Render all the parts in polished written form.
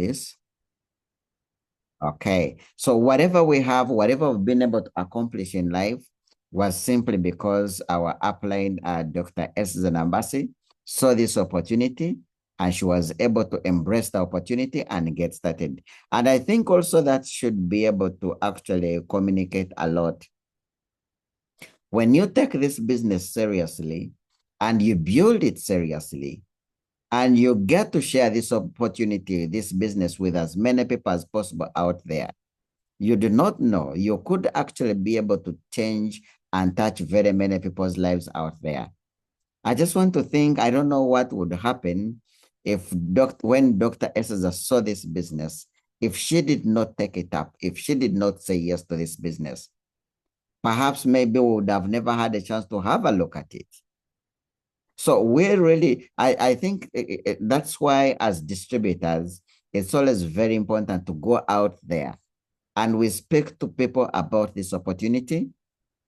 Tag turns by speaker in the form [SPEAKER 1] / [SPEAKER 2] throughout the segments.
[SPEAKER 1] this? Okay, so whatever we have, whatever we've been able to accomplish in life was simply because our upline, Dr. Esseza Nambasi, saw this opportunity and she was able to embrace the opportunity and get started. And I think also that should be able to actually communicate a lot. When you take this business seriously and you build it seriously, and you get to share this opportunity, this business with as many people as possible out there, you do not know, you could actually be able to change and touch very many people's lives out there. I just want to think, I don't know what would happen if when Dr. Esseza saw this business, if she did not take it up, if she did not say yes to this business, perhaps maybe we would have never had a chance to have a look at it. So we're really, I think that's why as distributors, it's always very important to go out there and we speak to people about this opportunity,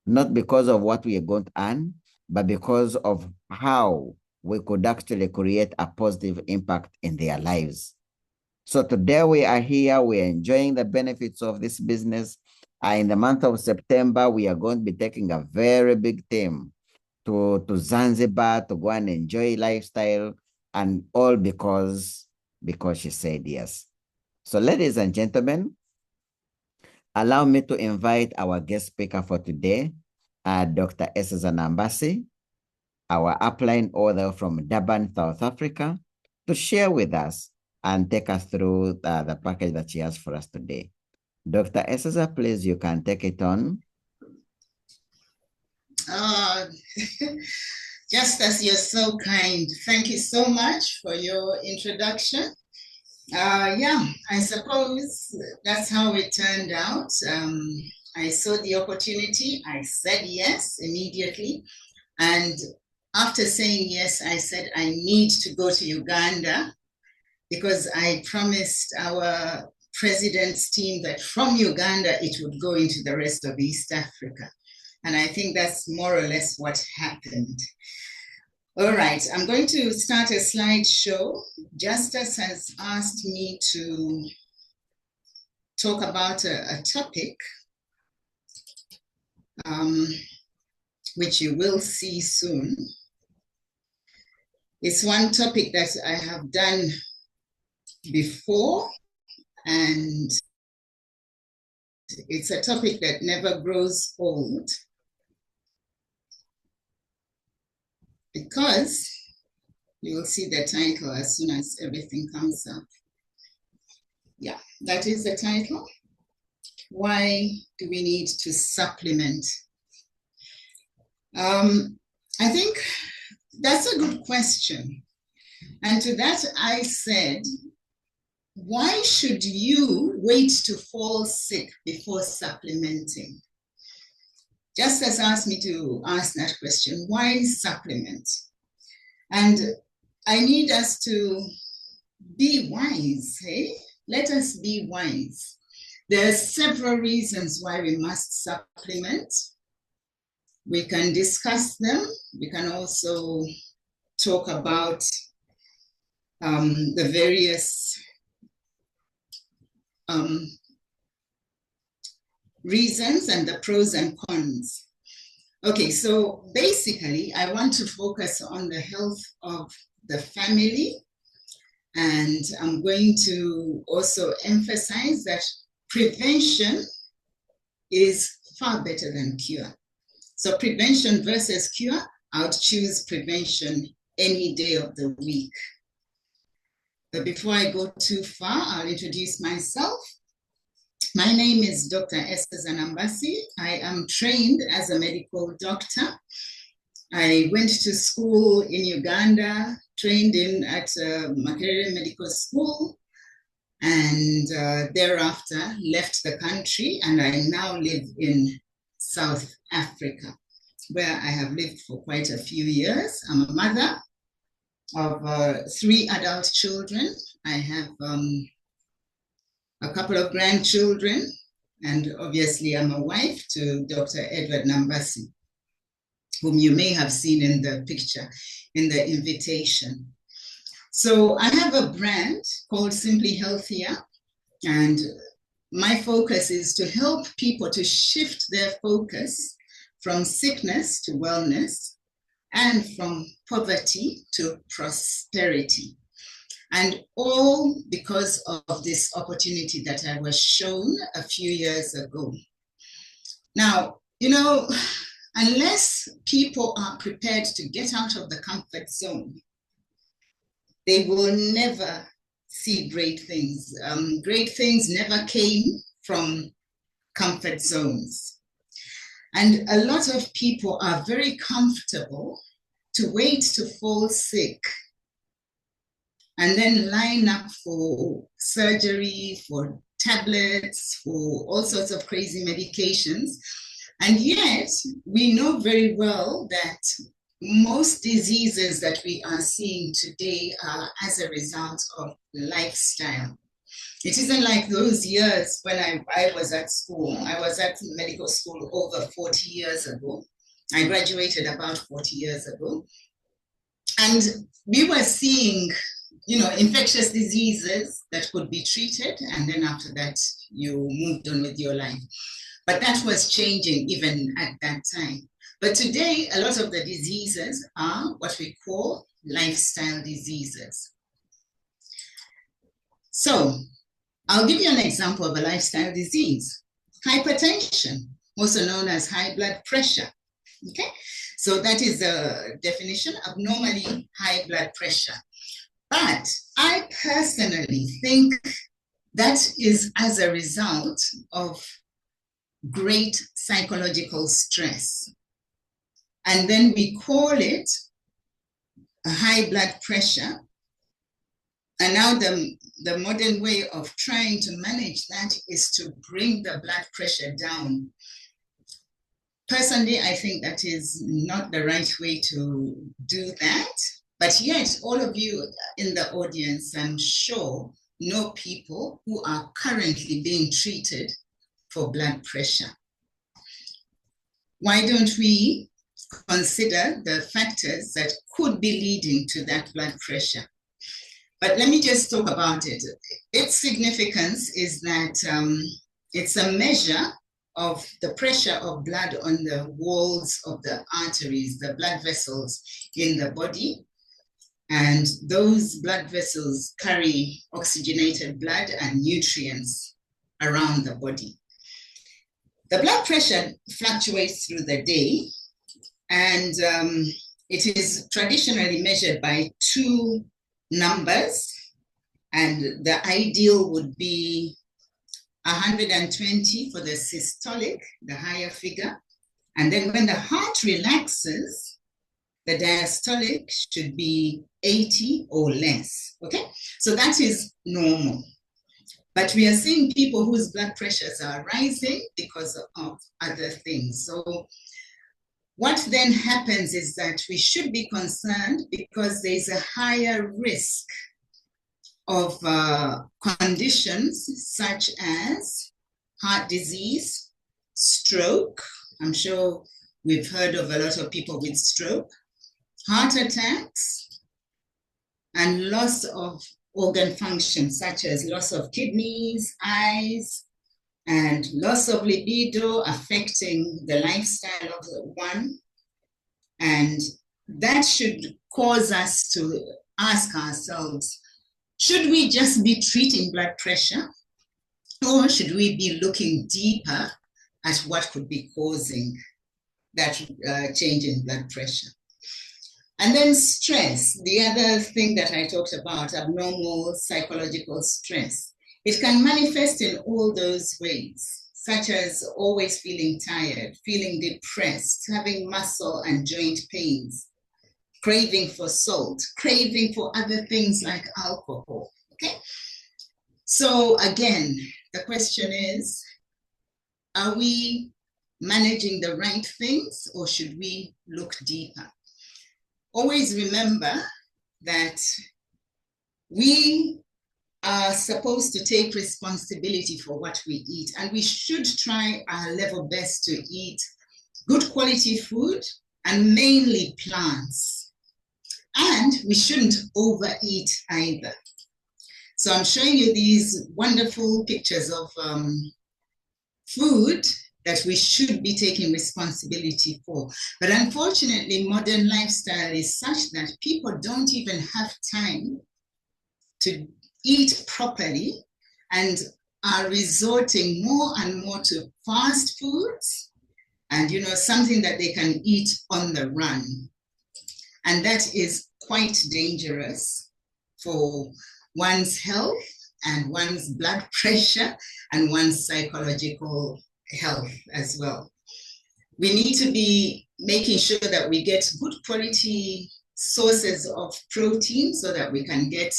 [SPEAKER 1] not because of what we are going to earn, but because of how we could actually create a positive impact in their lives. So today we are here, we are enjoying the benefits of this business. In the month of September, we are going to be taking a very big team to Zanzibar to go and enjoy lifestyle, and all because she said yes. So ladies and gentlemen, allow me to invite our guest speaker for today, Dr. Esseza Nambasi, our upline author from Durban, South Africa, to share with us and take us through the package that she has for us today. Dr. Esseza, please, you can take it on.
[SPEAKER 2] Just as you're so kind, thank you so much for your introduction. Yeah, I suppose that's how it turned out. I saw the opportunity, I said yes immediately. And after saying yes, I said I need to go to Uganda because I promised our president's team that from Uganda, it would go into the rest of East Africa. And I think that's more or less what happened. All right, I'm going to start a slideshow. Justice has asked me to talk about a topic, which you will see soon. It's one topic that I have done before, and it's a topic that never grows old. Because you will see the title as soon as everything comes up. Yeah, that is the title. Why do we need to supplement? I think that's a good question. And to that I said, why should you wait to fall sick before supplementing? Justice asked me to ask that question, why supplement? And I need us to be wise, hey? Let us be wise. There are several reasons why we must supplement. We can discuss them. We can also talk about the various reasons and the pros and cons. Okay, so basically, I want to focus on the health of the family. And I'm going to also emphasize that prevention is far better than cure. So prevention versus cure, I would choose prevention any day of the week. But before I go too far, I'll introduce myself. My name is Dr. Esseza Nambasi. I am trained as a medical doctor. I went to school in Uganda, trained at Makerere Medical School, and thereafter left the country, and I now live in South Africa, where I have lived for quite a few years. I'm a mother of 3 adult children. I have a couple of grandchildren, and obviously I'm a wife to Dr. Edward Nambasi, whom you may have seen in the picture, in the invitation. So I have a brand called Simply Healthier, and my focus is to help people to shift their focus from sickness to wellness and from poverty to prosperity. And all because of this opportunity that I was shown a few years ago. Now, unless people are prepared to get out of the comfort zone, they will never see great things. Great things never came from comfort zones. And a lot of people are very comfortable to wait to fall sick and then line up for surgery, for tablets, for all sorts of crazy medications. And yet, we know very well that most diseases that we are seeing today are as a result of lifestyle. It isn't like those years when I was at school. I was at medical school over 40 years ago. I graduated about 40 years ago. And we were seeing, infectious diseases that could be treated. And then after that, you moved on with your life. But that was changing even at that time. But today, a lot of the diseases are what we call lifestyle diseases. So I'll give you an example of a lifestyle disease. Hypertension, also known as high blood pressure. Okay, so that is the definition, abnormally high blood pressure. But I personally think that is as a result of great psychological stress. And then we call it a high blood pressure. And now the modern way of trying to manage that is to bring the blood pressure down. Personally, I think that is not the right way to do that. But yet, all of you in the audience, I'm sure, know people who are currently being treated for blood pressure. Why don't we consider the factors that could be leading to that blood pressure? But let me just talk about it. Its significance is that it's a measure of the pressure of blood on the walls of the arteries, the blood vessels in the body. And those blood vessels carry oxygenated blood and nutrients around the body. The blood pressure fluctuates through the day, and it is traditionally measured by two numbers, and the ideal would be 120 for the systolic, the higher figure. And then when the heart relaxes, the diastolic should be 80 or less, okay? So that is normal. But we are seeing people whose blood pressures are rising because of other things. So what then happens is that we should be concerned because there's a higher risk of conditions such as heart disease, stroke. I'm sure we've heard of a lot of people with stroke, heart attacks, and loss of organ function, such as loss of kidneys, eyes, and loss of libido affecting the lifestyle of the one. And that should cause us to ask ourselves, should we just be treating blood pressure, or should we be looking deeper at what could be causing that change in blood pressure? And then stress, the other thing that I talked about, abnormal psychological stress. It can manifest in all those ways, such as always feeling tired, feeling depressed, having muscle and joint pains, craving for salt, craving for other things like alcohol, okay? So again, the question is, are we managing the right things, or should we look deeper? Always remember that we are supposed to take responsibility for what we eat, and we should try our level best to eat good quality food and mainly plants. And we shouldn't overeat either. So I'm showing you these wonderful pictures of food that we should be taking responsibility for. But unfortunately, modern lifestyle is such that people don't even have time to eat properly and are resorting more and more to fast foods and, you know, something that they can eat on the run. And that is quite dangerous for one's health and one's blood pressure and one's psychological health as well. We need to be making sure that we get good quality sources of protein so that we can get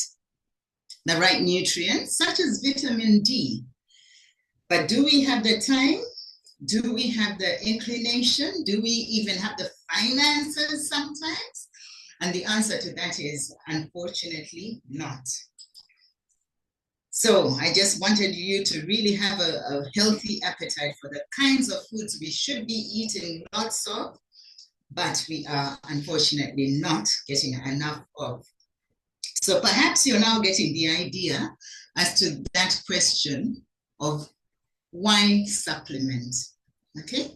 [SPEAKER 2] the right nutrients, such as vitamin D. But do we have the time? Do we have the inclination? Do we even have the finances sometimes? And the answer to that is, unfortunately, not. So I just wanted you to really have a healthy appetite for the kinds of foods we should be eating lots of, but we are unfortunately not getting enough of. So perhaps you're now getting the idea as to that question of why supplement, okay?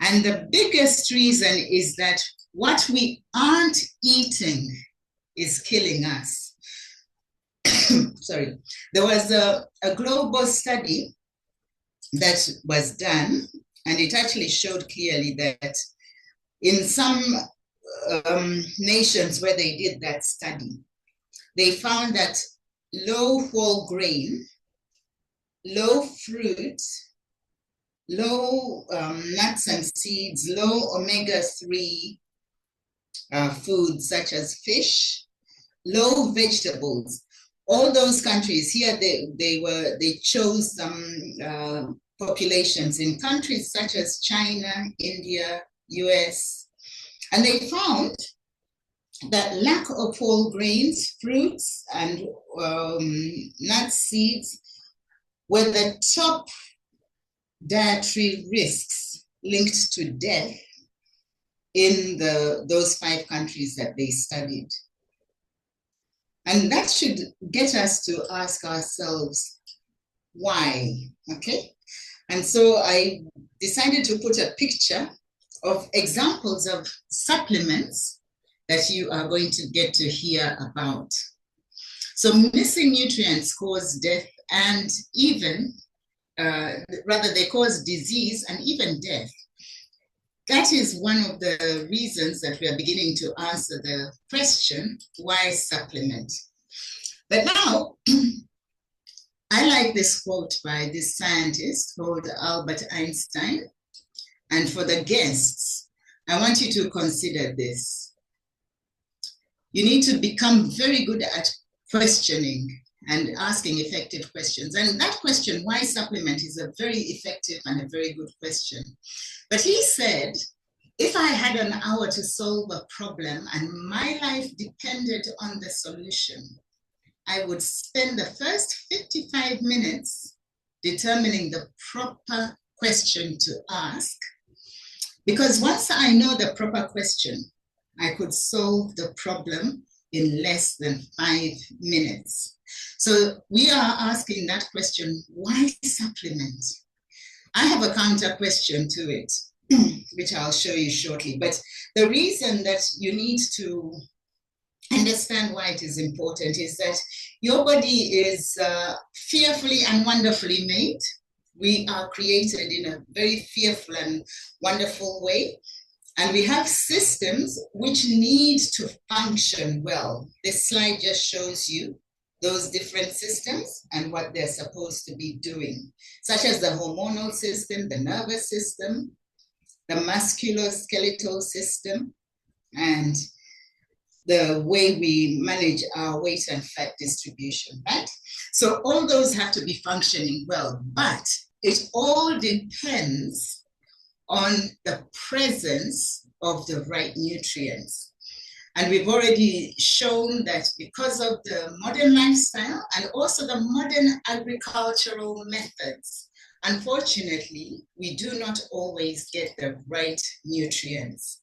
[SPEAKER 2] And the biggest reason is that what we aren't eating is killing us. Sorry. There was a global study that was done, and it actually showed clearly that in some nations where they did that study, they found that low whole grain, low fruit, low nuts and seeds, low omega-3 foods such as fish, low vegetables. All those countries here, they chose some populations in countries such as China, India, US, and they found that lack of whole grains, fruits, and nuts, seeds were the top dietary risks linked to death in those 5 countries that they studied. And that should get us to ask ourselves, why, okay? And so I decided to put a picture of examples of supplements that you are going to get to hear about. So missing nutrients cause death and even, rather they cause disease and even death. That is one of the reasons that we are beginning to answer the question, why supplement? But now, I like this quote by this scientist called Albert Einstein. And for the guests, I want you to consider this. You need to become very good at questioning and asking effective questions. And that question, why supplement, is a very effective and a very good question. But he said, if I had an hour to solve a problem and my life depended on the solution, I would spend the first 55 minutes determining the proper question to ask. Because once I know the proper question, I could solve the problem in less than 5 minutes. So we are asking that question, why supplement? I have a counter question to it, which I'll show you shortly. But the reason that you need to understand why it is important is that your body is fearfully and wonderfully made. We are created in a very fearful and wonderful way. And we have systems which need to function well. This slide just shows you those different systems and what they're supposed to be doing, such as the hormonal system, the nervous system, the musculoskeletal system, and the way we manage our weight and fat distribution, right? So all those have to be functioning well, but it all depends on the presence of the right nutrients. And we've already shown that because of the modern lifestyle and also the modern agricultural methods, unfortunately, we do not always get the right nutrients.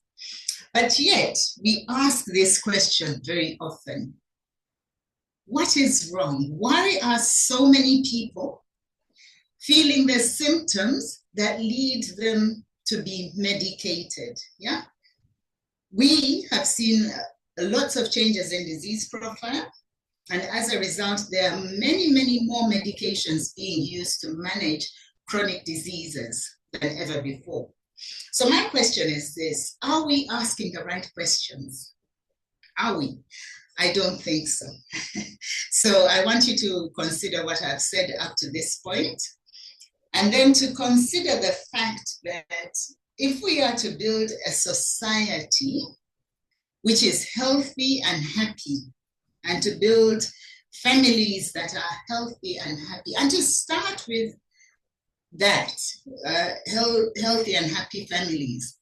[SPEAKER 2] But yet, we ask this question very often. What is wrong? Why are so many people feeling the symptoms that lead them to be medicated? Yeah. We have seen lots of changes in disease profile. And as a result, there are many, many more medications being used to manage chronic diseases than ever before. So my question is this: are we asking the right questions? Are we? I don't think so. So I want you to consider what I've said up to this point, and then to consider the fact that if we are to build a society which is healthy and happy, and to build families that are healthy and happy, and to start with that, healthy and happy families,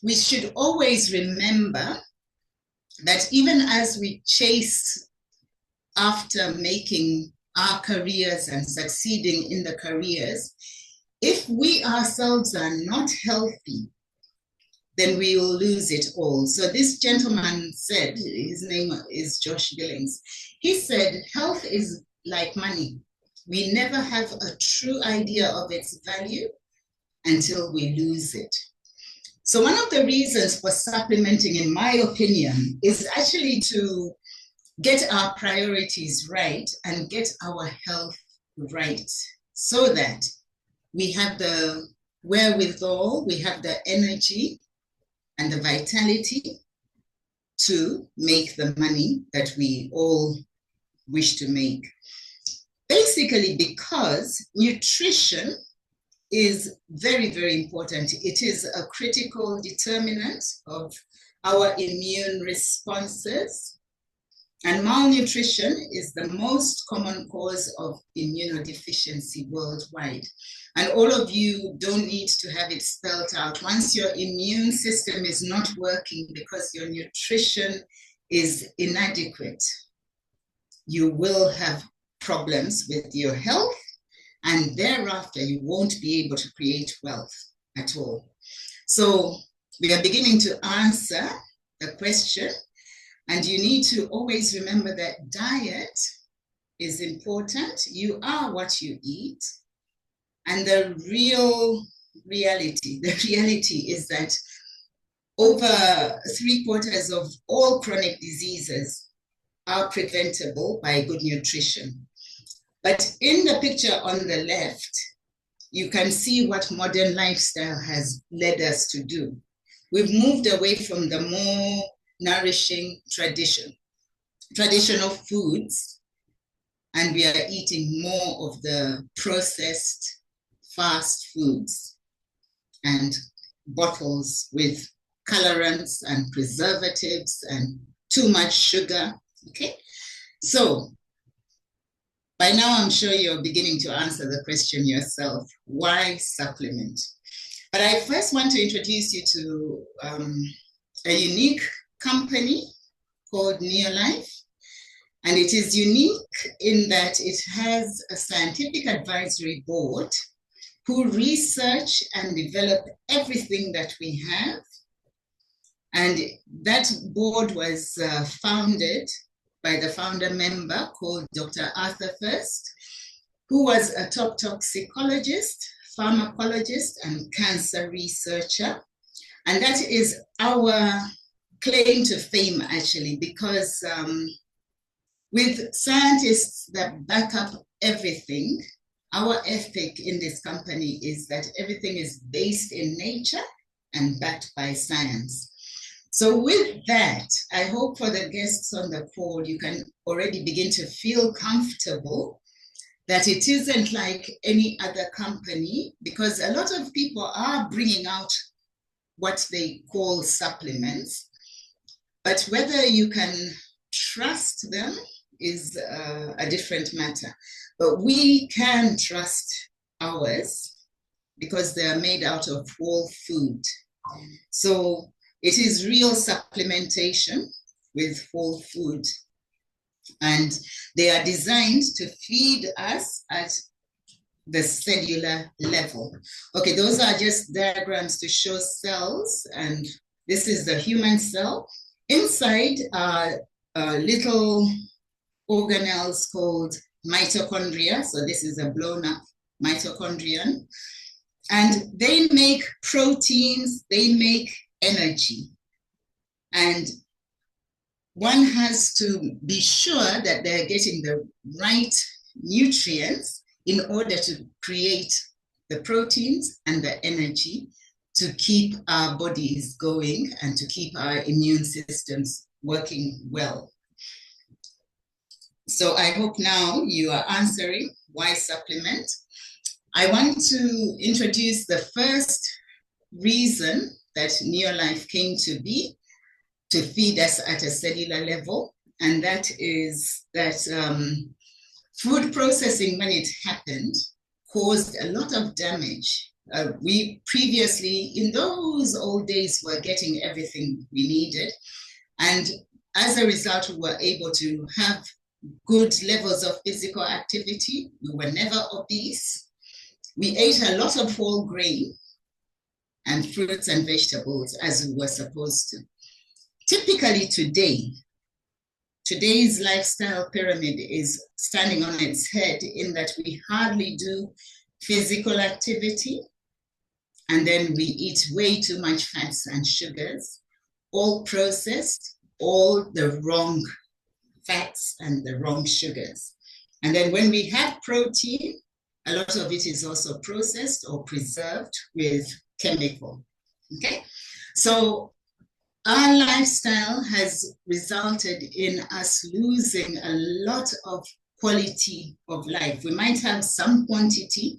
[SPEAKER 2] we should always remember that even as we chase after making our careers and succeeding in the careers, if we ourselves are not healthy, then we will lose it all. So this gentleman said, his name is Josh Billings, he said, health is like money. We never have a true idea of its value until we lose it. So one of the reasons for supplementing, in my opinion, is actually to get our priorities right and get our health right, so that we have the wherewithal, we have the energy and the vitality to make the money that we all wish to make. Basically, because nutrition is very, very important. It is a critical determinant of our immune responses. And malnutrition is the most common cause of immunodeficiency worldwide. And all of you don't need to have it spelled out. Once your immune system is not working because your nutrition is inadequate, you will have problems with your health, and thereafter you won't be able to create wealth at all. So we are beginning to answer the question, and you need to always remember that diet is important. You are what you eat. And the reality is that over 3/4 of all chronic diseases are preventable by good nutrition. But in the picture on the left, you can see what modern lifestyle has led us to do. We've moved away from the more nourishing traditional foods, and we are eating more of the processed fast foods and bottles with colorants and preservatives and too much sugar. Okay, so by now I'm sure you're beginning to answer the question yourself: why supplement? But I first want to introduce you to a unique company called Neolife. And it is unique in that it has a scientific advisory board who research and develop everything that we have. And that board was founded by the founder member called Dr. Arthur First, who was a top toxicologist, pharmacologist, and cancer researcher. And that is our claim to fame, actually, because with scientists that back up everything, our ethic in this company is that everything is based in nature and backed by science. So with that, I hope for the guests on the call, you can already begin to feel comfortable that it isn't like any other company, because a lot of people are bringing out what they call supplements, but whether you can trust them is a different matter. But we can trust ours because they are made out of whole food. So it is real supplementation with whole food. And they are designed to feed us at the cellular level. Okay, those are just diagrams to show cells and This is the human cell. Inside are little organelles called mitochondria. So this is a blown up mitochondrion. And they make proteins, they make energy. And one has to be sure that they're getting the right nutrients in order to create the proteins and the energy to keep our bodies going and to keep our immune systems working well. So I hope now you are answering why supplement. I want to introduce the first reason that Neolife came to be, to feed us at a cellular level, and that is that food processing, when it happened, caused a lot of damage. We previously, in those old days, were getting everything we needed, and as a result, we were able to have good levels of physical activity. We were never obese. We ate a lot of whole grain and fruits and vegetables as we were supposed to. Typically today's lifestyle pyramid is standing on its head in that we hardly do physical activity, and then we eat way too much fats and sugars, all processed, all the wrong fats and the wrong sugars. And then when we have protein, a lot of it is also processed or preserved with chemical. Okay, so our lifestyle has resulted in us losing a lot of quality of life. We might have some quantity,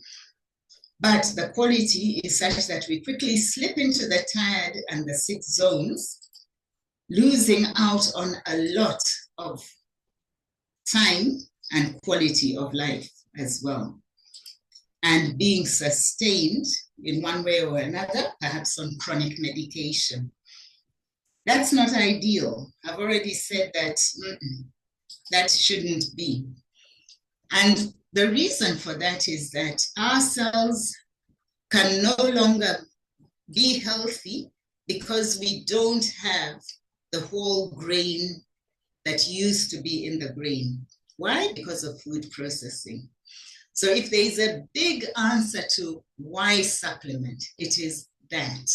[SPEAKER 2] but the quality is such that we quickly slip into the tired and the sick zones, losing out on a lot of time and quality of life as well, and being sustained in one way or another, perhaps on chronic medication. That's not ideal. I've already said that that shouldn't be. And the reason for that is that our cells can no longer be healthy because we don't have the whole grain that used to be in the grain. Why? Because of food processing. So if there is a big answer to why supplement, it is that,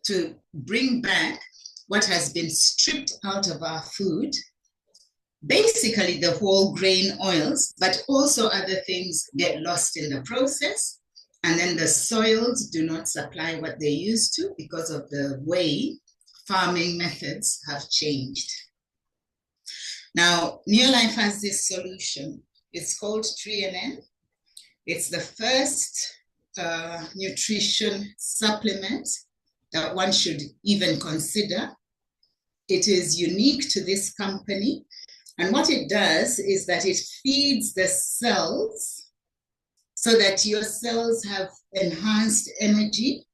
[SPEAKER 2] to bring back what has been stripped out of our food, basically the whole grain oils, but also other things get lost in the process. And then the soils do not supply what they used to because of the way farming methods have changed. Now, Neolife has this solution. It's called TreeNN. It's the first nutrition supplement that one should even consider. It is unique to this company. And what it does is that it feeds the cells so that your cells have enhanced energy,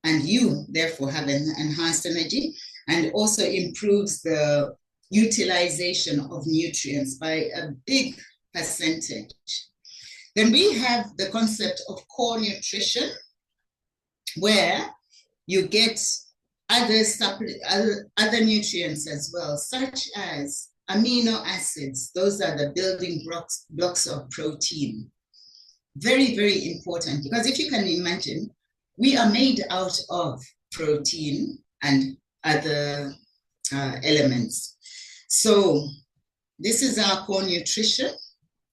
[SPEAKER 2] and you therefore have an enhanced energy, and also improves the utilization of nutrients by a big percentage. Then we have the concept of core nutrition, where you get other nutrients as well, such as amino acids. Those are the building blocks of protein. Very, very important, because if you can imagine, we are made out of protein and other elements. So this is our core nutrition,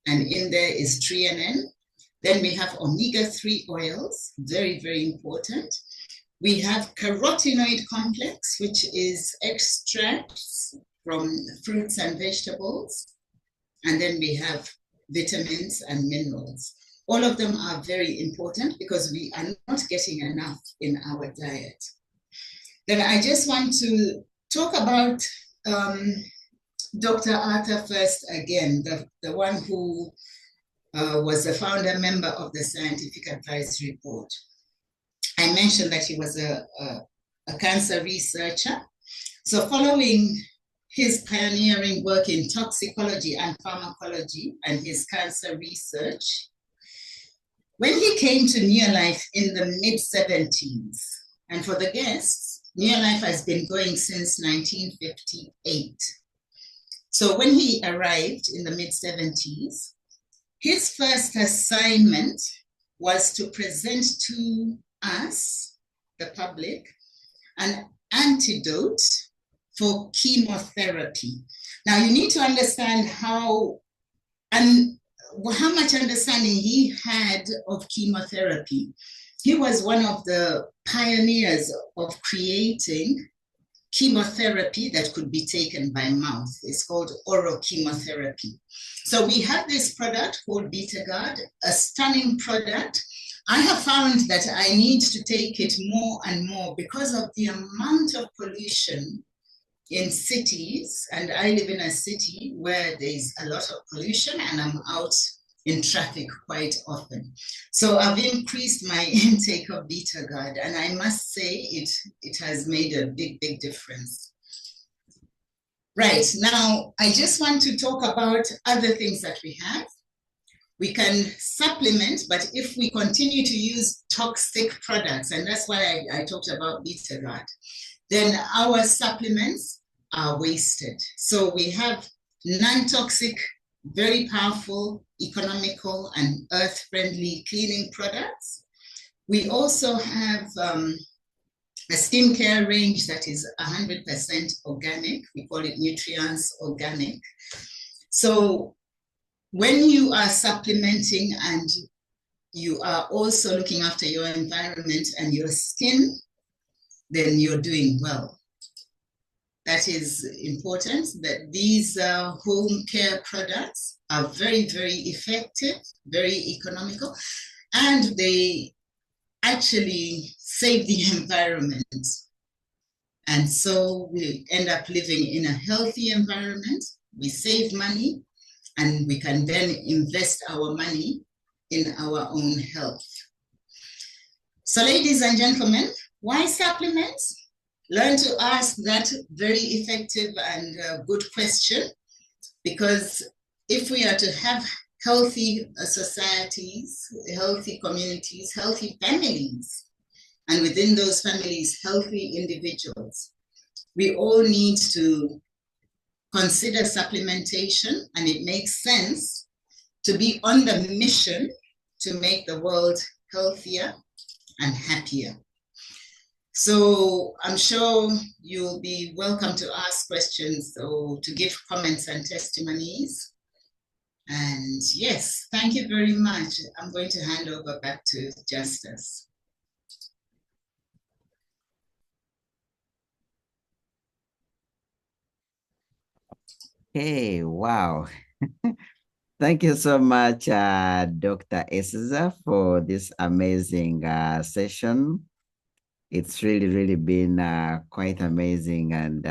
[SPEAKER 2] and in there is TreeNN. Then we have omega-3 oils, very, very important. We have carotenoid complex, which is extracts from fruits and vegetables. And then we have vitamins and minerals. All of them are very important because we are not getting enough in our diet. Then I just want to talk about Dr. Arthur first again, the one who was the founder member of the Scientific Advisory Board. I mentioned that he was a cancer researcher. So following his pioneering work in toxicology and pharmacology and his cancer research, when he came to Neolife in the mid-70s, and for the guests, Neolife has been going since 1958. So when he arrived in the mid-70s, his first assignment was to present to us, the public, an antidote for chemotherapy. Now you need to understand how much understanding he had of chemotherapy. He was one of the pioneers of creating chemotherapy that could be taken by mouth. It's called oral chemotherapy. So we have this product called BetaGuard, a stunning product. I have found that I need to take it more and more because of the amount of pollution in cities, and I live in a city where there's a lot of pollution and I'm out in traffic quite often. So I've increased my intake of BetaGuard, and I must say it has made a big, big difference. Right, now I just want to talk about other things that we have. We can supplement, but if we continue to use toxic products, and that's why I talked about BetaGuard, then our supplements are wasted. So we have non-toxic, very powerful, economical, and earth-friendly cleaning products. We also have a skincare range that is 100% organic. We call it Nutrients Organic. So when you are supplementing and you are also looking after your environment and your skin, then you're doing well. That is important, that these home care products are very, very effective, very economical, and they actually save the environment. And so we end up living in a healthy environment, we save money, and we can then invest our money in our own health. So ladies and gentlemen, why supplements? Learn to ask that very effective and good question, because if we are to have healthy societies, healthy communities, healthy families, and within those families, healthy individuals, we all need to consider supplementation, and it makes sense to be on the mission to make the world healthier and happier. So I'm sure you'll be welcome to ask questions or to give comments and testimonies. And yes, thank you very much. I'm going to hand over back to Justice.
[SPEAKER 1] Hey, wow. Thank you so much, Dr. Esseza, for this amazing session. It's really, really been quite amazing, and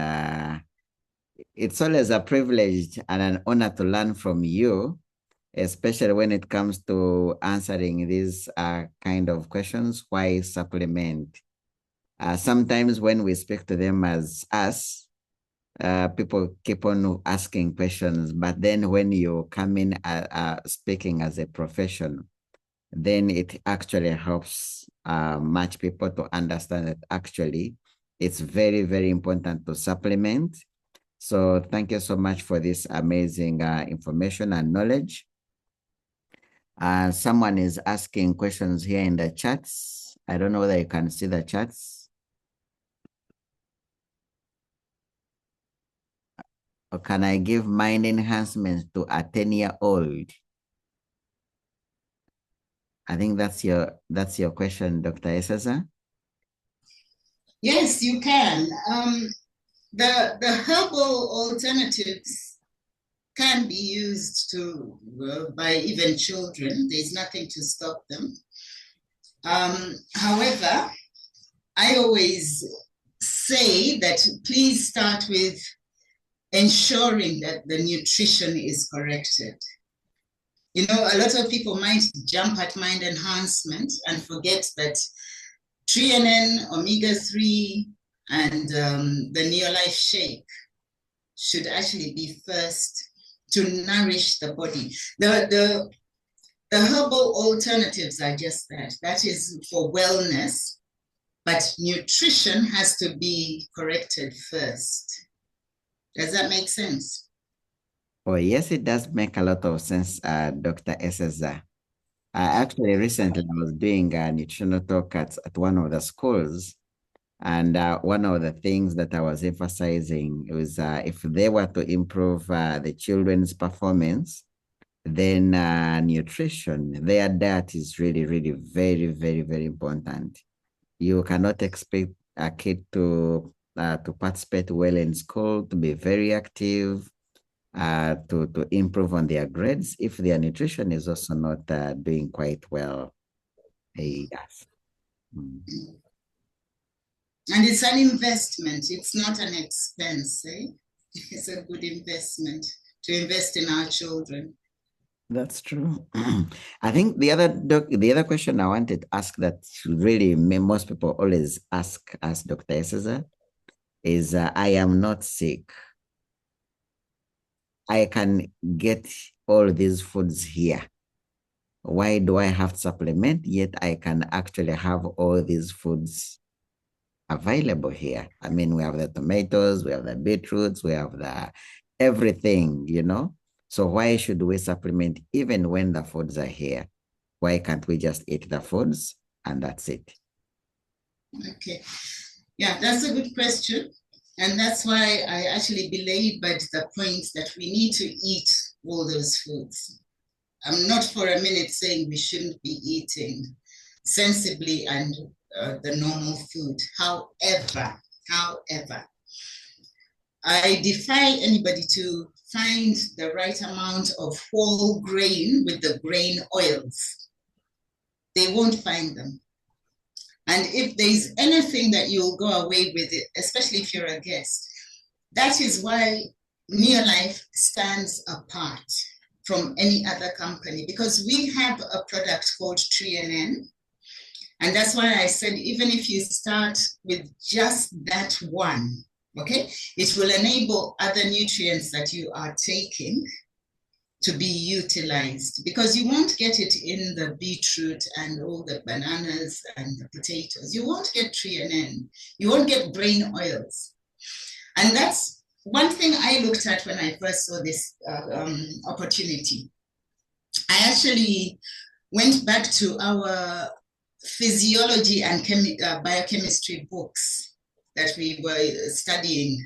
[SPEAKER 1] it's always a privilege and an honor to learn from you, especially when it comes to answering these kind of questions. Why supplement? Sometimes when we speak to them as us, people keep on asking questions, but then when you come in speaking as a profession, then it actually helps much people to understand that actually it's very, very important to supplement. So thank you so much for this amazing information and knowledge. Someone is asking questions here in the chats. I don't know whether you can see the chats. Or can I give mind enhancements to a 10-year-old? I think that's your question, Dr. Esseza.
[SPEAKER 2] Yes, you can. The herbal alternatives can be used to by even children. There's nothing to stop them. However, I always say that please start with ensuring that the nutrition is corrected. You know, a lot of people might jump at mind enhancement and forget that TRNN, omega-3, and the Neolife shake should actually be first to nourish the body. The herbal alternatives are just that. That is for wellness. but nutrition has to be corrected first. Does that make sense?
[SPEAKER 1] Oh, yes, it does make a lot of sense, Dr. Esseza. Actually, recently I was doing a nutritional talk at one of the schools, and one of the things that I was emphasizing was if they were to improve the children's performance, then nutrition, their diet is really, really very, very, very important. You cannot expect a kid to participate well in school, to be very active, to improve on their grades if their nutrition is also not doing quite well. Yes. Mm.
[SPEAKER 2] And it's an investment. It's not an expense. Eh? It's a good investment to invest in our children.
[SPEAKER 1] That's true. I think the other question I wanted to ask that really most people always ask us, Dr. Esseza, is I am not sick. I can get all these foods here. Why do I have to supplement? Yet I can actually have all these foods available here. I mean, we have the tomatoes, we have the beetroots, we have the everything, you know? So why should we supplement even when the foods are here? Why can't we just eat the foods and that's it?
[SPEAKER 2] Okay. Yeah, that's a good question. And that's why I actually belabored the point that we need to eat all those foods. I'm not for a minute saying we shouldn't be eating sensibly and the normal food. However, I defy anybody to find the right amount of whole grain with the grain oils. They won't find them. And if there's anything that you'll go away with it, especially if you're a guest, that is why Neolife stands apart from any other company, because we have a product called TreeNN. And that's why I said, even if you start with just that one, okay, it will enable other nutrients that you are taking to be utilized, because you won't get it in the beetroot and all the bananas and the potatoes. You won't get TreeNN. You won't get brain oils. And that's one thing I looked at when I first saw this opportunity. I actually went back to our physiology and biochemistry books that we were studying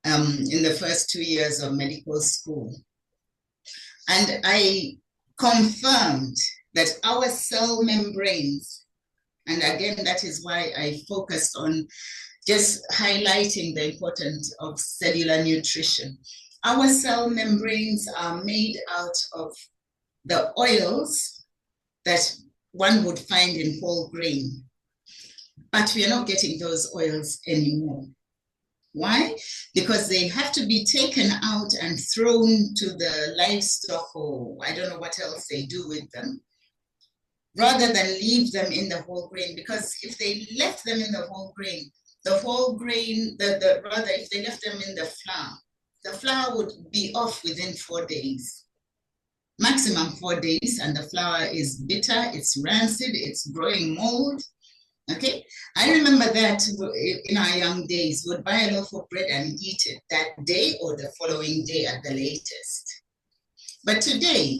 [SPEAKER 2] in the first 2 years of medical school. And I confirmed that our cell membranes, and again, that is why I focused on just highlighting the importance of cellular nutrition. Our cell membranes are made out of the oils that one would find in whole grain, but we are not getting those oils anymore. Why? Because they have to be taken out and thrown to the livestock, or I don't know what else they do with them, rather than leave them in the whole grain. Because if they left them in the whole grain, rather if they left them in the flour would be off within 4 days. Maximum 4 days, and the flour is bitter, it's rancid, it's growing mold. Okay, I remember that in our young days, we would buy a loaf of bread and eat it that day or the following day at the latest. But today,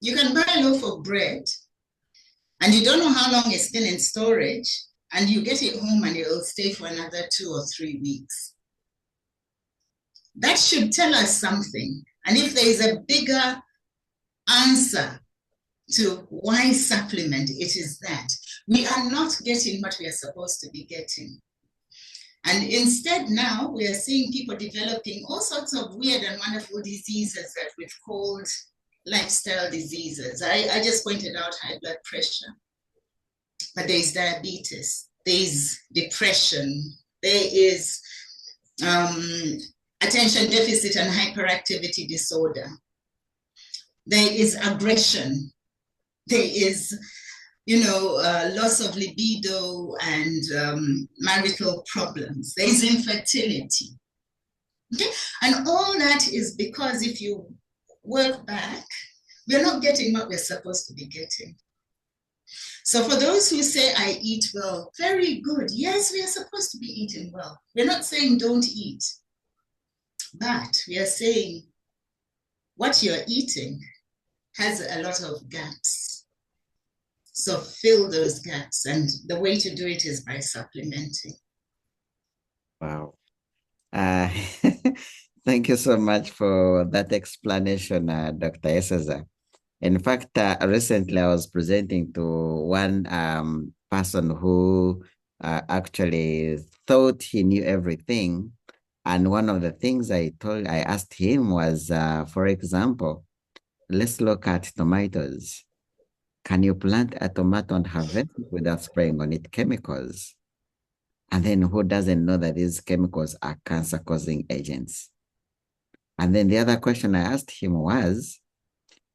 [SPEAKER 2] you can buy a loaf of bread and you don't know how long it's been in storage, and you get it home and it will stay for another 2 or 3 weeks. That should tell us something. And if there is a bigger answer to why supplement, it is that we are not getting what we are supposed to be getting. And instead now we are seeing people developing all sorts of weird and wonderful diseases that we've called lifestyle diseases. I just pointed out high blood pressure, but there is diabetes, there is depression, there is attention deficit and hyperactivity disorder, there is aggression, there is loss of libido and marital problems. There is infertility. Okay? And all that is because if you work back, we're not getting what we're supposed to be getting. So for those who say I eat well, very good. Yes, we are supposed to be eating well. We're not saying don't eat, but we are saying what you're eating has a lot of gaps. So fill those gaps. And the way to do it is by supplementing.
[SPEAKER 1] Wow. Uh, thank you so much for that explanation, Dr. Esseza. In fact, recently I was presenting to one person who actually thought he knew everything. And one of the things I asked him was, for example, let's look at tomatoes. Can you plant a tomato and harvest it without spraying on it chemicals? And then who doesn't know that these chemicals are cancer-causing agents? And then the other question I asked him was,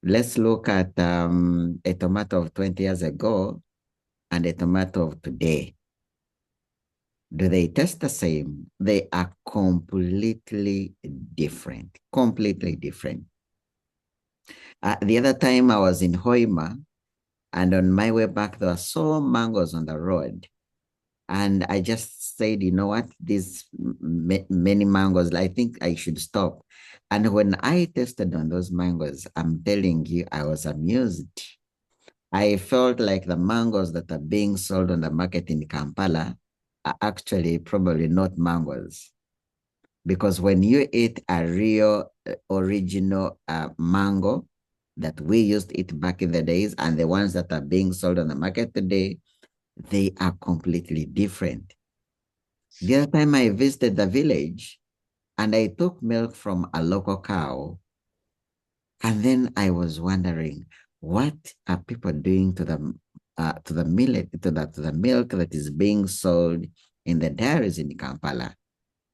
[SPEAKER 1] let's look at a tomato of 20 years ago and a tomato of today. Do they taste the same? They are completely different, completely different. The other time I was in Hoima, and on my way back, there were so mangoes on the road. And I just said, you know what, these many mangoes, I think I should stop. And when I tasted on those mangoes, I'm telling you, I was amused. I felt like the mangoes that are being sold on the market in Kampala are actually probably not mangoes. Because when you eat a real original mango that we used to eat back in the days and the ones that are being sold on the market today, they are completely different. The other time I visited the village and I took milk from a local cow, and then I was wondering, what are people doing to the millet, to the milk that is being sold in the dairies in Kampala?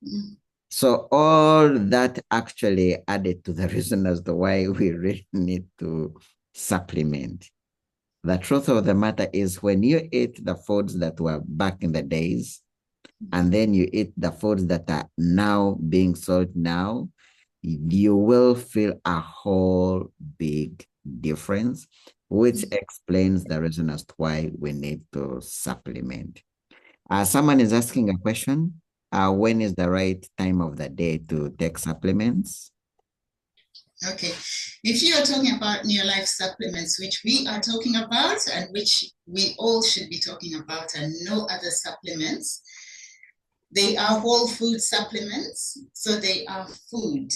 [SPEAKER 2] Mm.
[SPEAKER 1] So all that actually added to the reason as to why we really need to supplement. The truth of the matter is when you eat the foods that were back in the days, and then you eat the foods that are now being sold now, you will feel a whole big difference, which explains the reason as to why we need to supplement. Someone is asking a question. When is the right time of the day to take supplements?
[SPEAKER 2] Okay. If you are talking about Neolife supplements, which we are talking about and which we all should be talking about, and no other supplements, they are whole food supplements. So they are food.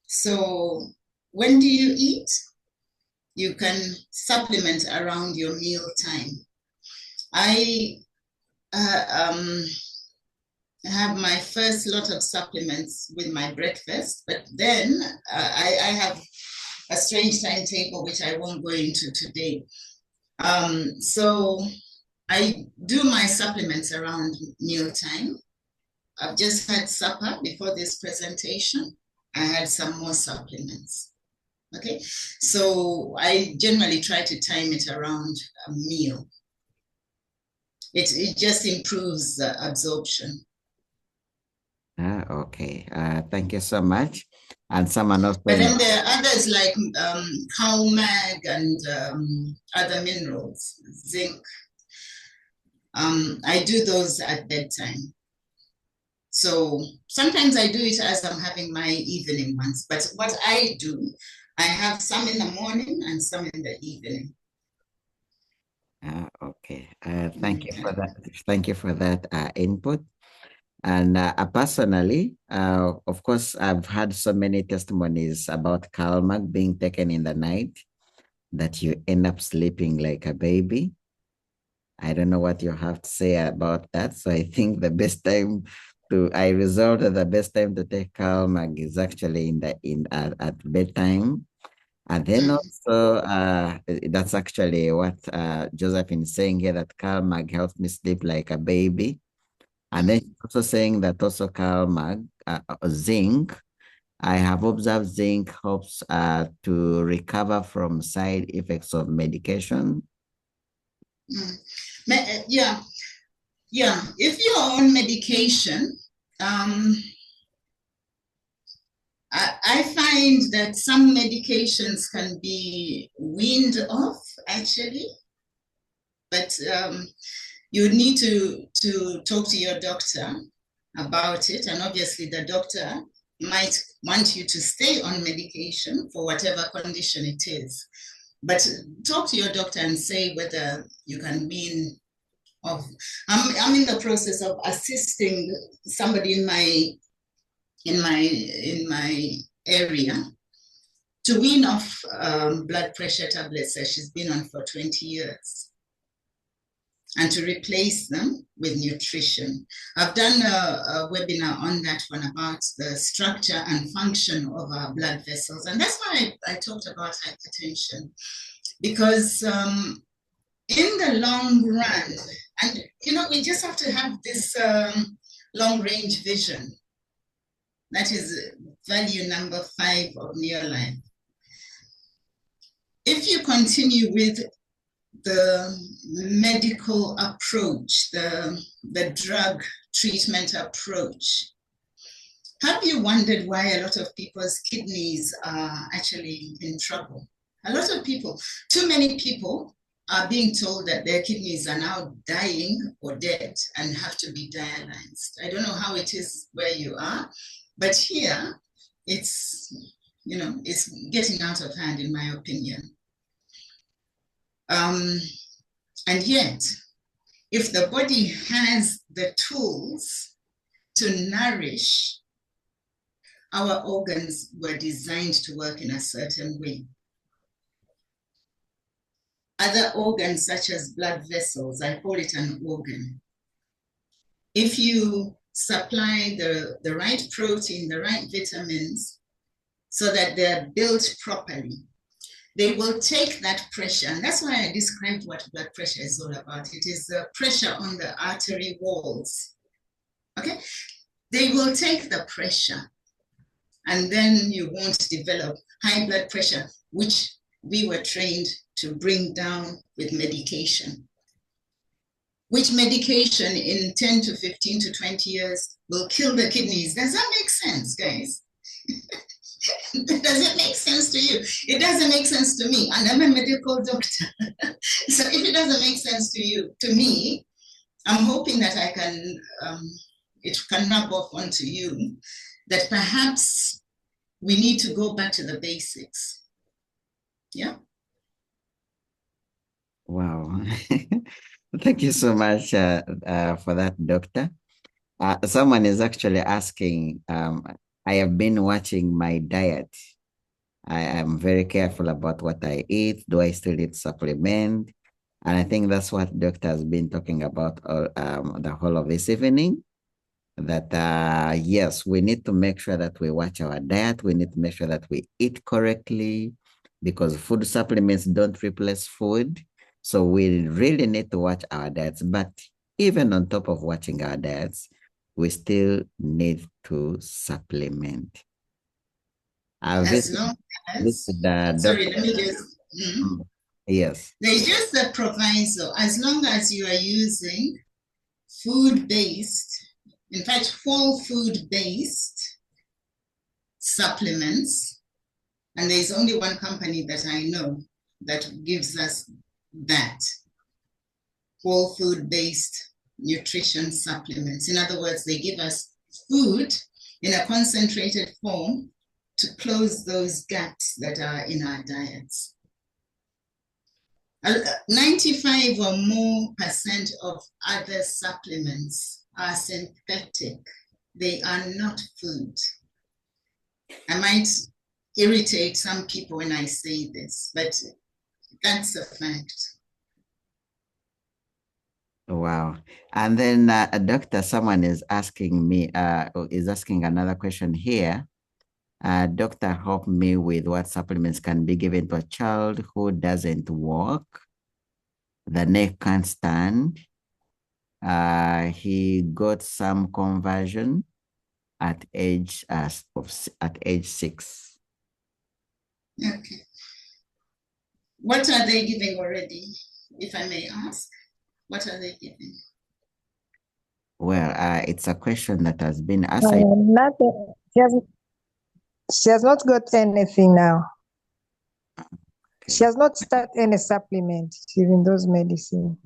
[SPEAKER 2] So when do you eat? You can supplement around your meal time. I have my first lot of supplements with my breakfast, but then I have a strange timetable which I won't go into today. So I do my supplements around mealtime. I've just had supper before this presentation. I had some more supplements. Okay, so I generally try to time it around a meal. It just improves absorption.
[SPEAKER 1] Okay. Thank you so much. And someone else
[SPEAKER 2] But
[SPEAKER 1] saying,
[SPEAKER 2] then there are others like CalMag and other minerals, zinc. I do those at bedtime. So sometimes I do it as I'm having my evening ones. But what I do, I have some in the morning and some in the evening.
[SPEAKER 1] okay. Thank you for
[SPEAKER 2] Okay.
[SPEAKER 1] that. Thank you for that input. And personally, of course, I've had so many testimonies about Calmac being taken in the night that you end up sleeping like a baby. I don't know what you have to say about that. So I think the best time I resolved that the best time to take Calmac is actually at bedtime. And then
[SPEAKER 2] Mm.
[SPEAKER 1] also, that's actually what Josephine is saying here, that Calmac helps me sleep like a baby. And then
[SPEAKER 2] Mm.
[SPEAKER 1] she's also saying that also zinc. I have observed zinc helps to recover from side effects of medication.
[SPEAKER 2] Mm. Yeah, yeah. If you're on medication, um, I find that some medications can be weaned off, actually. but you need to talk to your doctor about it. And obviously the doctor might want you to stay on medication for whatever condition it is. But talk to your doctor and say whether you can wean off. I'm in the process of assisting somebody in my area to wean off blood pressure tablets that she's been on for 20 years and to replace them with nutrition. I've done a webinar on that one about the structure and function of our blood vessels. And that's why I talked about hypertension, because in the long run, and we just have to have this long range vision. That is value number 5 of Neolife. If you continue with the medical approach, the drug treatment approach, have you wondered why a lot of people's kidneys are actually in trouble? A lot of people, too many people are being told that their kidneys are now dying or dead and have to be dialyzed. I don't know how it is where you are, but here it's getting out of hand, in my opinion. And yet, if the body has the tools to nourish, our organs were designed to work in a certain way. Other organs, such as blood vessels, I call it an organ. If you supply the right protein, the right vitamins, so that they're built properly, they will take that pressure. And that's why I described what blood pressure is all about. It is the pressure on the artery walls. Okay? They will take the pressure, and then you won't develop high blood pressure, which we were trained to bring down with medication. Which medication in 10 to 15 to 20 years will kill the kidneys. Does that make sense, guys? Does it make sense to you? It doesn't make sense to me, and I'm a medical doctor. So if it doesn't make sense to me, I'm hoping that it can rub off onto you, that perhaps we need to go back to the basics. Yeah.
[SPEAKER 1] Wow. Thank you so much for that, Doctor. Someone is actually asking, I have been watching my diet. I am very careful about what I eat. Do I still eat supplement? And I think that's what Doctor has been talking about the whole of this evening. That yes, we need to make sure that we watch our diet. We need to make sure that we eat correctly, because food supplements don't replace food. So we really need to watch our diets. But even on top of watching our diets, we still need to supplement.
[SPEAKER 2] As long as, sorry, let me just,
[SPEAKER 1] yes.
[SPEAKER 2] There's just a proviso. As long as you are using food-based, in fact, whole food-based supplements, and there's only one company that I know that gives us that, whole food-based nutrition supplements. In other words, they give us food in a concentrated form to close those gaps that are in our diets. 95 or more % of other supplements are synthetic. They are not food. I might irritate some people when I say this, but that's a fact.
[SPEAKER 1] Wow. And then, Doctor, someone is asking me, is asking another question here. Doctor, help me with what supplements can be given to a child who doesn't walk, the neck can't stand. He got some conversion at age 6.
[SPEAKER 2] Okay. What are they giving already, if I may ask? What are they giving?
[SPEAKER 1] Well, it's a question that has been asked.
[SPEAKER 3] Nothing. She has not got anything now. She has not started any supplement. She's in those medicine.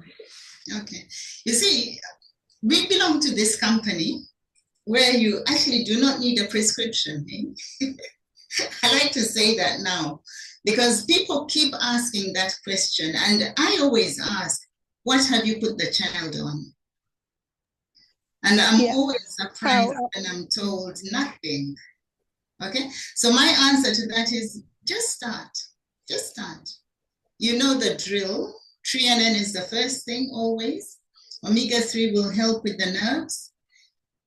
[SPEAKER 2] Okay. You see, we belong to this company where you actually do not need a prescription. I like to say that now because people keep asking that question. And I always ask, what have you put the child on? And I'm always surprised when I'm told nothing. Okay, so my answer to that is just start. Just start. You know the drill. Threonine is the first thing always. Omega-3 will help with the nerves.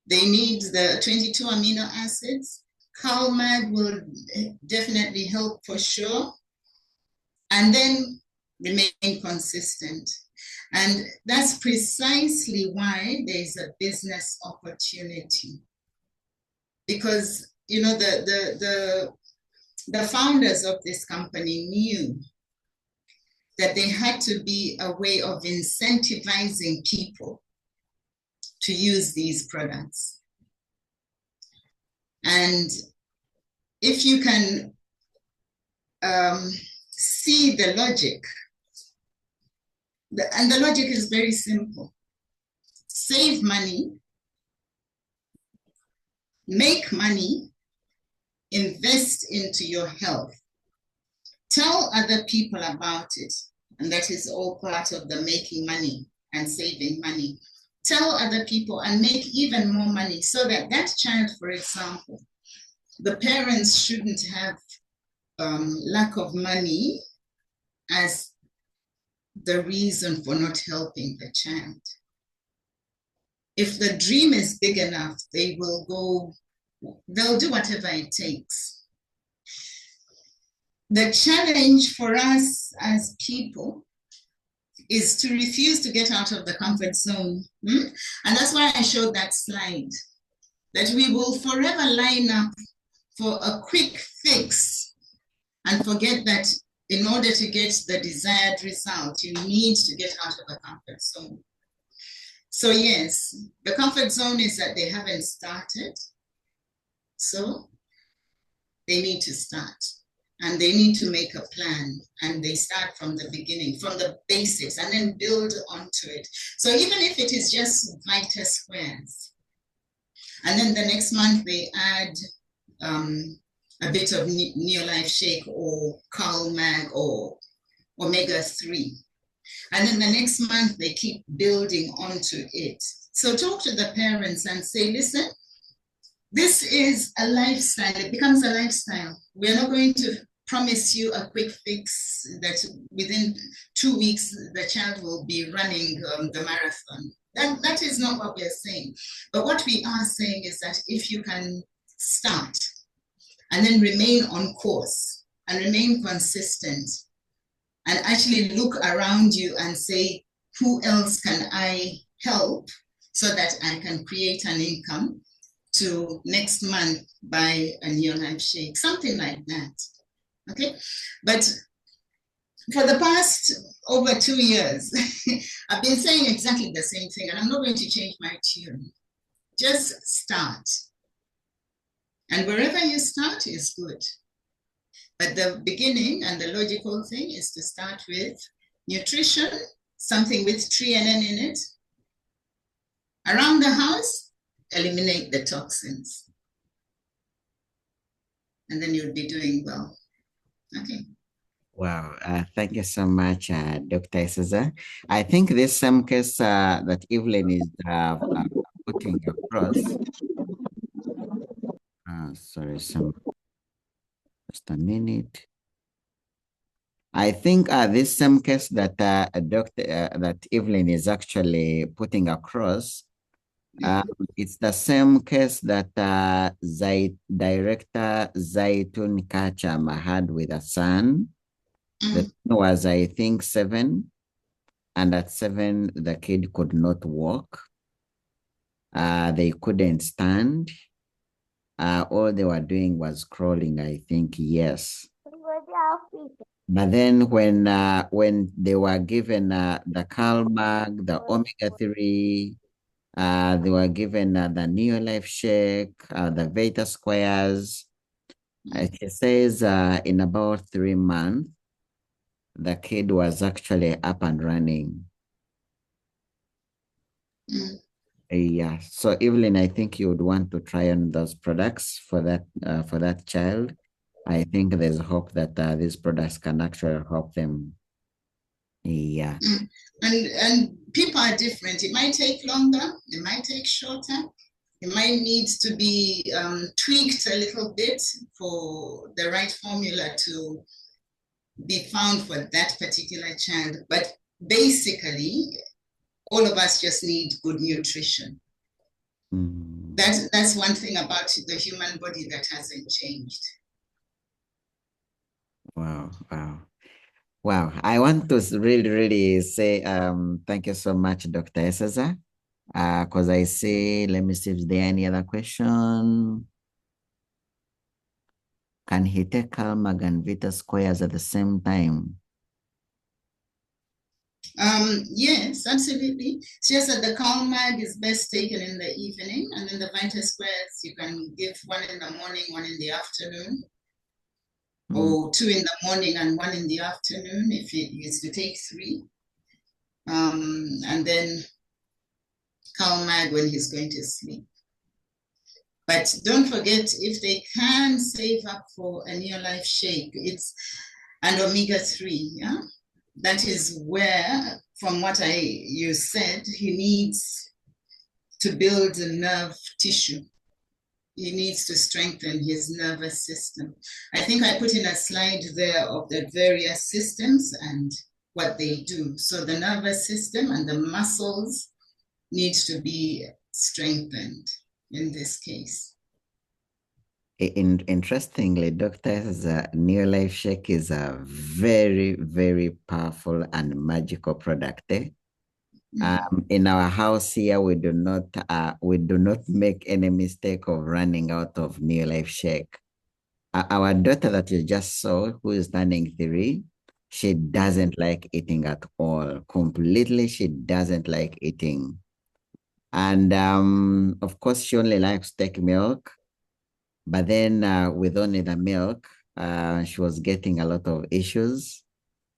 [SPEAKER 2] They need the 22 amino acids. CalMag will definitely help for sure. And then remain consistent. And that's precisely why there's a business opportunity. Because, you know, the founders of this company knew that there had to be a way of incentivizing people to use these products. And if you can see the logic, and the logic is very simple. Save money, make money, invest into your health. Tell other people about it. And that is all part of the making money and saving money. Tell other people and make even more money so that that child, for example, the parents shouldn't have lack of money as the reason for not helping the child. If the dream is big enough, they will go, they'll do whatever it takes. The challenge for us as people is to refuse to get out of the comfort zone. And that's why I showed that slide, that we will forever line up for a quick fix and forget that in order to get the desired result, you need to get out of the comfort zone. So yes, the comfort zone is that they haven't started. So they need to start. And they need to make a plan, and they start from the beginning, from the basics, and then build onto it. So even if it is just Vita Squares, and then the next month they add a bit of Neolife Shake or CalMag or Omega-3. And then the next month they keep building onto it. So talk to the parents and say, listen, this is a lifestyle. It becomes a lifestyle. We're not going to promise you a quick fix that within 2 weeks the child will be running the marathon. That is not what we're saying. But what we are saying is that if you can start and then remain on course and remain consistent and actually look around you and say, who else can I help so that I can create an income to next month buy a Neolife Shake, something like that. Okay, but for the past over 2 years, I've been saying exactly the same thing, and I'm not going to change my tune. Just start. And wherever you start is good. But the beginning and the logical thing is to start with nutrition, something with threonine in it. Around the house, eliminate the toxins. And then you'll be doing well. Okay.
[SPEAKER 1] Wow. Thank you so much, Dr. Esseza. I think this same case that Evelyn is putting across. Sorry, just a minute. I think this same case that that Evelyn is actually putting across. It's the same case that director Zaitun Kacham had with a son. The son was, I think, 7, and at 7 the kid could not walk. They couldn't stand. All they were doing was crawling, I think, yes. But then when they were given the CalMag, the Omega-3, they were given the Neolife Shake, the Vita Squares. It says in about 3 months, the kid was actually up and running. Yeah. So Evelyn, I think you would want to try on those products for that child. I think there's hope that these products can actually help them. Yeah.
[SPEAKER 2] And people are different. It might take longer, it might take shorter. It might need to be tweaked a little bit for the right formula to be found for that particular child. But basically, all of us just need good nutrition.
[SPEAKER 1] Mm.
[SPEAKER 2] That's one thing about the human body that hasn't changed.
[SPEAKER 1] Wow. Wow. Wow. I want to really, really say thank you so much, Dr. Esseza. Because I see, let me see if there any other question. Can he take CalMag and Vita squares at the same time?
[SPEAKER 2] Yes, absolutely. It's just that the CalMag is best taken in the evening, and then the Vita squares you can give one in the morning, one in the afternoon, or 2 in the morning and 1 in the afternoon if it used to take 3. And then CalMag when he's going to sleep. But don't forget, if they can save up for a Neolife shake, it's an omega-3, yeah? That is where, from what you said, he needs to build a nerve tissue. He needs to strengthen his nervous system. I think I put in a slide there of the various systems and what they do. So the nervous system and the muscles needs to be strengthened in this case.
[SPEAKER 1] Interestingly, doctors, Neolife Shake is a very, very powerful and magical product. In our house here, we do not make any mistake of running out of Neolife Shake. Our daughter that you just saw, who is turning 3, she doesn't like eating at all. Completely, she doesn't like eating. And of course, she only likes to take milk. But then with only the milk, she was getting a lot of issues.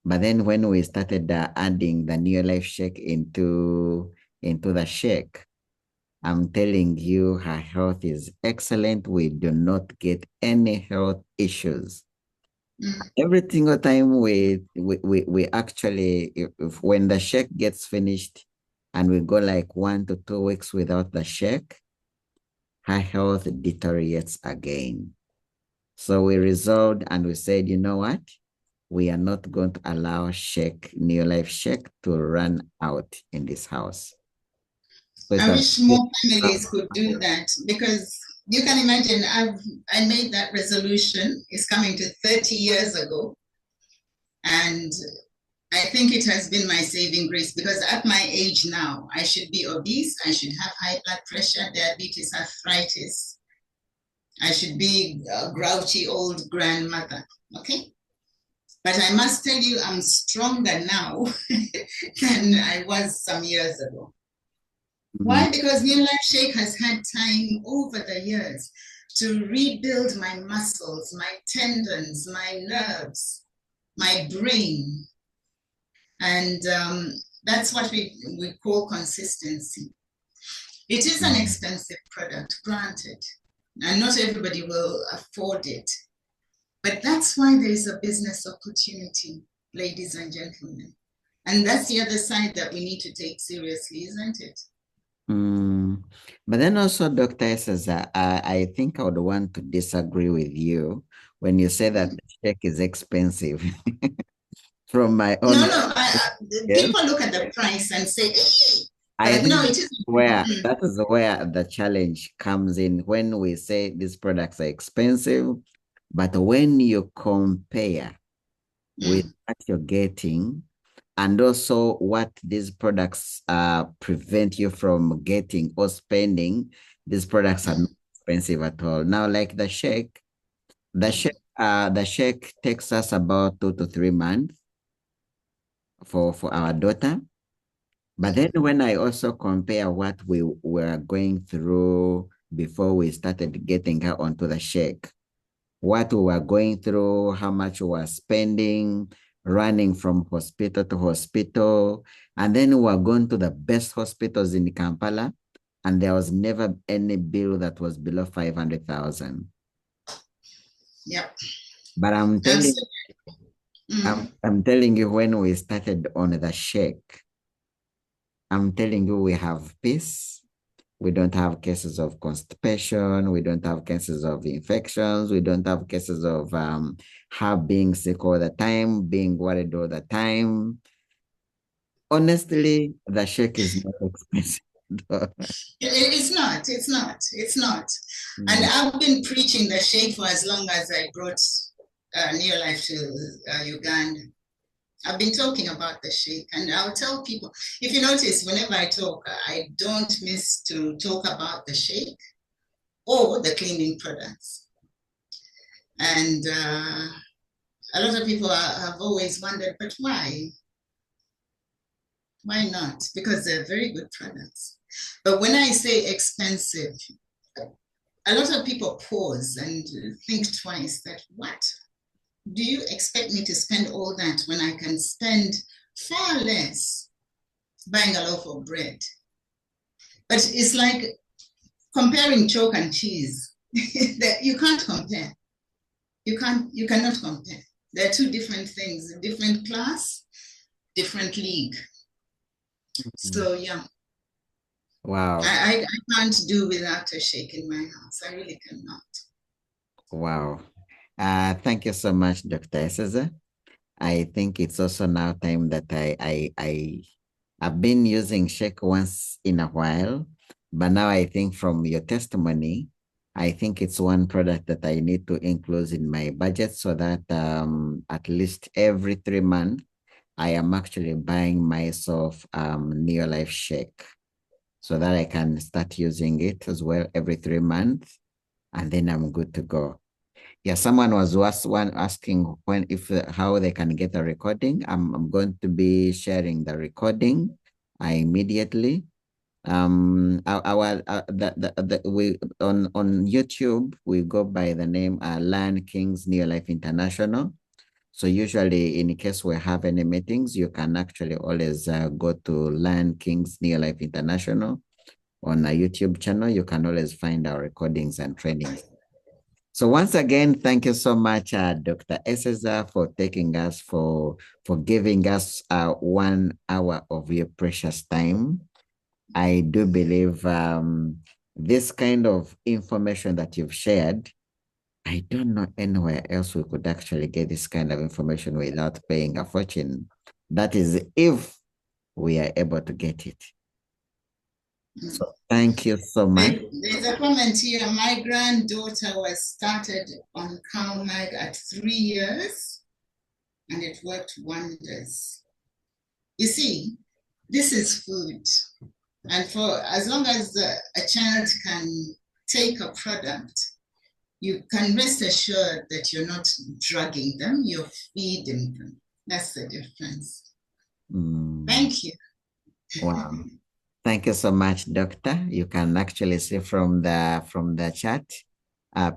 [SPEAKER 1] But then when we started adding the Neolife Shake into the shake, I'm telling you, her health is excellent. We do not get any health issues. Every single time we actually, if when the shake gets finished and we go like 1 to 2 weeks without the shake, her health deteriorates again. So we resolved and we said, you know what? We are not going to allow Neolife Shake to run out in this house. So
[SPEAKER 2] I wish more families could do that, because you can imagine I made that resolution. It's coming to 30 years ago. And I think it has been my saving grace, because at my age now, I should be obese, I should have high blood pressure, diabetes, arthritis. I should be a grouchy old grandmother, okay? But I must tell you, I'm stronger now than I was some years ago. Why? Because Neolife Shake has had time over the years to rebuild my muscles, my tendons, my nerves, my brain. And that's what we call consistency. It is an expensive product, granted, and not everybody will afford it. But that's why there is a business opportunity, ladies and gentlemen. And that's the other side that we need to take seriously, isn't it?
[SPEAKER 1] But then also, Dr. Esseza, I think I would want to disagree with you when you say that the shake is expensive. From my own.
[SPEAKER 2] No, people look at the price and say,
[SPEAKER 1] I think it isn't. That is where the challenge comes in, when we say these products are expensive, but when you compare with what you're getting, and also what these products prevent you from getting or spending, these products are not expensive at all. Now, like the shake takes us about 2 to 3 months for our daughter. But then when I also compare what we were going through before we started getting her onto the shake, what we were going through, how much we were spending, running from hospital to hospital. And then we were going to the best hospitals in Kampala, and there was never any bill that was below 500,000.
[SPEAKER 2] Yep.
[SPEAKER 1] But I'm telling I'm telling you, when we started on the shake, I'm telling you, we have peace. We don't have cases of constipation. We don't have cases of infections. We don't have cases of her being sick all the time, being worried all the time. Honestly, the shake is not expensive.
[SPEAKER 2] It's not. And I've been preaching the shake for as long as I brought Neolife to Uganda. I've been talking about the shake, and I'll tell people, if you notice, whenever I talk, I don't miss to talk about the shake or the cleaning products. And a lot of people have always wondered, but why? Why not? Because they're very good products. But when I say expensive, a lot of people pause and think twice that, what? Do you expect me to spend all that when I can spend far less buying a loaf of bread? But it's like comparing chalk and cheese. You can't compare. You cannot compare. They're two different things, different class, different league. So yeah.
[SPEAKER 1] Wow.
[SPEAKER 2] I can't do without a shake in my house. I really cannot.
[SPEAKER 1] Wow. Thank you so much, Dr. Esseza. I think it's also now time that I've been using shake once in a while, but now I think from your testimony, I think it's one product that I need to include in my budget so that at least every 3 months, I am actually buying myself Neolife shake so that I can start using it as well every 3 months, and then I'm good to go. Yeah, someone was asking how they can get a recording. I'm going to be sharing the recording immediately. We on YouTube we go by the name Lion Kings Neolife International. So usually, in case we have any meetings, you can actually always go to Lion Kings Neolife International on a YouTube channel. You can always find our recordings and trainings. So once again, thank you so much, Dr. Esseza, for taking us for giving us 1 hour of your precious time. I do believe this kind of information that you've shared, I don't know anywhere else we could actually get this kind of information without paying a fortune. That is if we are able to get it. So thank you so much.
[SPEAKER 2] There's a comment here. My granddaughter was started on CalMag at 3 years, and it worked wonders. You see, this is food. And for as long as a child can take a product, you can rest assured that you're not drugging them, you're feeding them. That's the difference. Thank you.
[SPEAKER 1] Wow. Thank you so much, Doctor. You can actually see from the chat,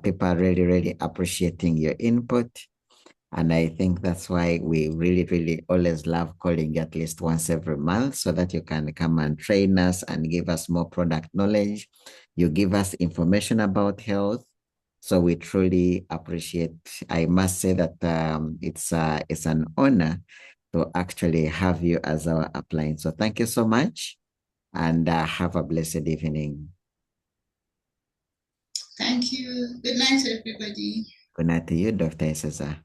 [SPEAKER 1] people are really, really appreciating your input. And I think that's why we really, really always love calling you at least once every month so that you can come and train us and give us more product knowledge. You give us information about health. So we truly appreciate. I must say that it's an honor to actually have you as our upline. So thank you so much, and have a blessed evening.
[SPEAKER 2] Thank you. Good night, everybody.
[SPEAKER 1] Good night to you, Dr. Esseza.